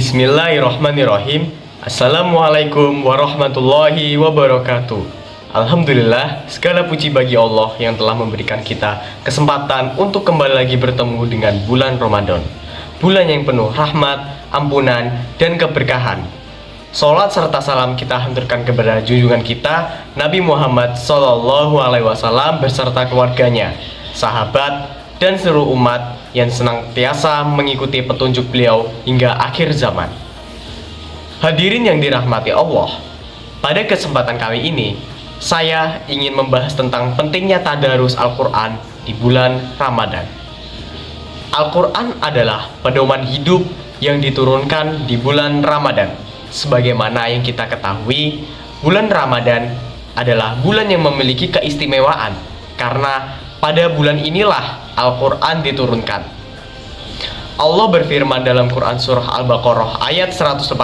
Bismillahirrahmanirrahim. Assalamualaikum warahmatullahi wabarakatuh. Alhamdulillah, segala puji bagi Allah yang telah memberikan kita kesempatan untuk kembali lagi bertemu dengan bulan Ramadan. Bulan yang penuh rahmat, ampunan, dan keberkahan. Salat serta salam kita haturkan kepada junjungan kita Nabi Muhammad SAW beserta keluarganya, sahabat, dan seluruh umat yang senantiasa mengikuti petunjuk beliau hingga akhir zaman. Hadirin yang dirahmati Allah, pada kesempatan kali ini saya ingin membahas tentang pentingnya tadarus Al-Quran di bulan Ramadan. Al-Quran adalah pedoman hidup yang diturunkan di bulan Ramadan. Sebagaimana yang kita ketahui, bulan Ramadan adalah bulan yang memiliki keistimewaan karena pada bulan inilah Al-Quran diturunkan. Allah berfirman dalam Quran Surah Al-Baqarah ayat 185,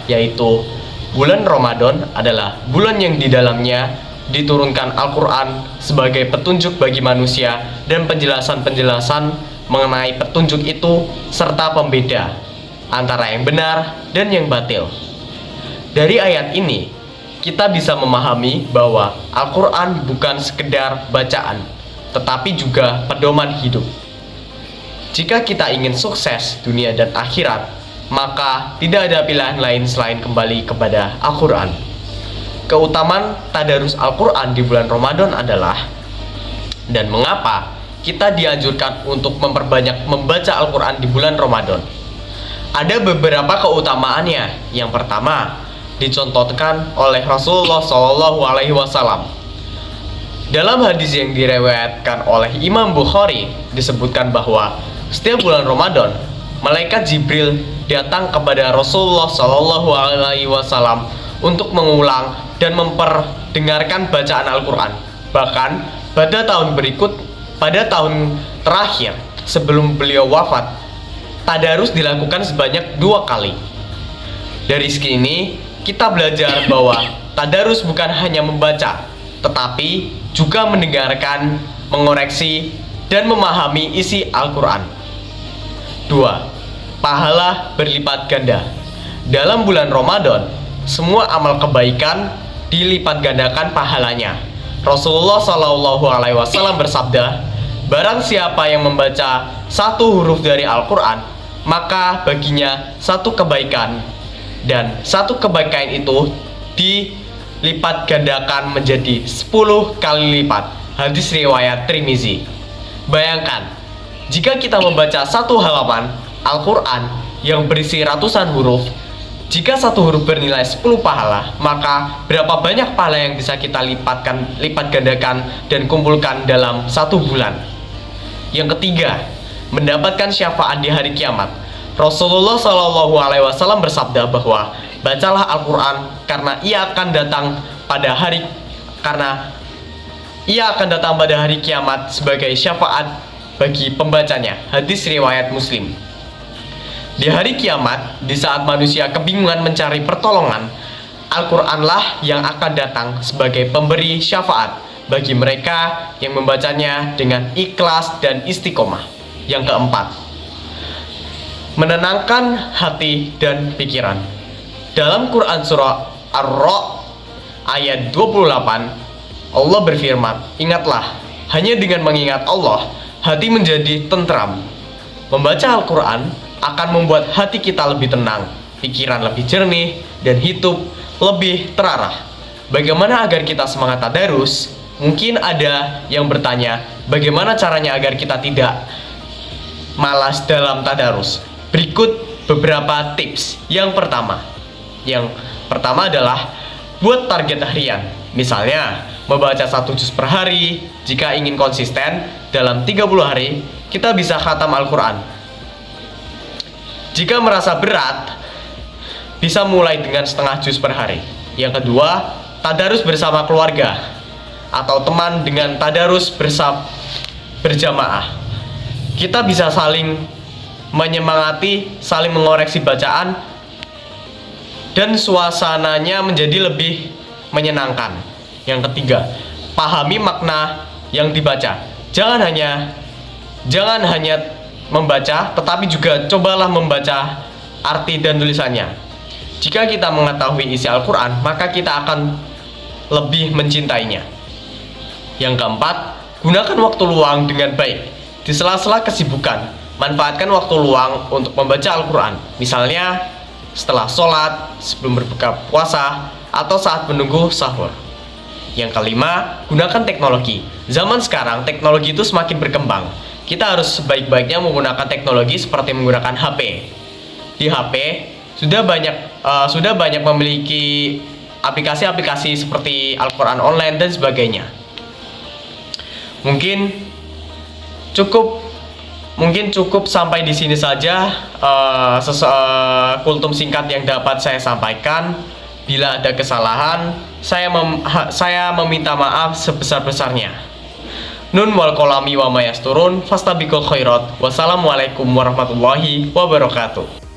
yaitu bulan Ramadan adalah bulan yang di dalamnya diturunkan Al-Quran sebagai petunjuk bagi manusia dan penjelasan-penjelasan mengenai petunjuk itu serta pembeda antara yang benar dan yang batil. Dari ayat ini kita bisa memahami bahwa Al-Quran bukan sekedar bacaan, tetapi juga pedoman hidup. Jika kita ingin sukses dunia dan akhirat, maka tidak ada pilihan lain selain kembali kepada Al-Quran. Keutamaan tadarus Al-Quran di bulan Ramadan adalah, dan mengapa kita dianjurkan untuk memperbanyak membaca Al-Quran di bulan Ramadan. Ada beberapa keutamaannya. Yang pertama, dicontohkan oleh Rasulullah SAW. Dalam hadis yang direwayatkan oleh Imam Bukhari disebutkan bahwa setiap bulan Ramadan malaikat Jibril datang kepada Rasulullah SAW untuk mengulang dan memperdengarkan bacaan Al-Quran. Bahkan pada tahun terakhir sebelum beliau wafat, tadarus dilakukan sebanyak 2 kali. Dari sini kita belajar bahwa tadarus bukan hanya membaca, tetapi juga mendengarkan, mengoreksi, dan memahami isi Al-Quran. 2. Pahala berlipat ganda. Dalam bulan Ramadan, semua amal kebaikan dilipat gandakan pahalanya. Rasulullah SAW bersabda, barang siapa yang membaca 1 huruf dari Al-Quran, maka baginya 1 kebaikan, dan 1 kebaikan itu dilipat gandakan menjadi 10 kali lipat. Hadis riwayat Tirmizi. Bayangkan, jika kita membaca 1 halaman Al-Quran yang berisi ratusan huruf, jika 1 huruf bernilai 10 pahala, maka berapa banyak pahala yang bisa kita lipat gandakan dan kumpulkan dalam 1 bulan. Yang ketiga, mendapatkan syafaat di hari kiamat. Rasulullah SAW bersabda bahwa bacalah Al-Quran karena ia akan datang pada hari kiamat sebagai syafaat bagi pembacanya. Hadis riwayat Muslim. Di hari kiamat, di saat manusia kebingungan mencari pertolongan, Al-Quranlah yang akan datang sebagai pemberi syafaat bagi mereka yang membacanya dengan ikhlas dan istiqomah. Yang keempat, menenangkan hati dan pikiran. Dalam Quran Surah Ar-Ra' ayat 28, Allah berfirman, ingatlah, hanya dengan mengingat Allah, hati menjadi tentram. Membaca Al-Quran akan membuat hati kita lebih tenang, pikiran lebih jernih, dan hidup lebih terarah. Bagaimana agar kita semangat tadarus? Mungkin ada yang bertanya, bagaimana caranya agar kita tidak malas dalam tadarus? Berikut beberapa tips. Yang pertama adalah buat target harian. Misalnya, membaca 1 juz per hari. Jika ingin konsisten, dalam 30 hari, kita bisa khatam Al-Quran. Jika merasa berat, bisa mulai dengan setengah juz per hari. Yang kedua, tadarus bersama keluarga atau teman dengan tadarus berjamaah. Kita bisa saling menyemangati, saling mengoreksi bacaan, dan suasananya menjadi lebih menyenangkan. Yang ketiga, pahami makna yang dibaca. Jangan hanya membaca, tetapi juga cobalah membaca arti dan tulisannya. Jika kita mengetahui isi Al-Quran, maka kita akan lebih mencintainya. Yang keempat, gunakan waktu luang dengan baik. Di sela-sela kesibukan, manfaatkan waktu luang untuk membaca Al-Quran. Misalnya, setelah sholat, sebelum berbuka puasa, atau saat menunggu sahur. Yang kelima, gunakan teknologi. Zaman sekarang, teknologi itu semakin berkembang. Kita harus sebaik-baiknya menggunakan teknologi seperti menggunakan HP. Di HP, sudah banyak memiliki aplikasi-aplikasi seperti Al-Quran online dan sebagainya. Mungkin cukup sampai di sini saja kultum singkat yang dapat saya sampaikan. Bila ada kesalahan, saya meminta maaf sebesar-besarnya. Nun wal kolami wa mayasturun fastabiqul khairat. Wassalamualaikum warahmatullahi wabarakatuh.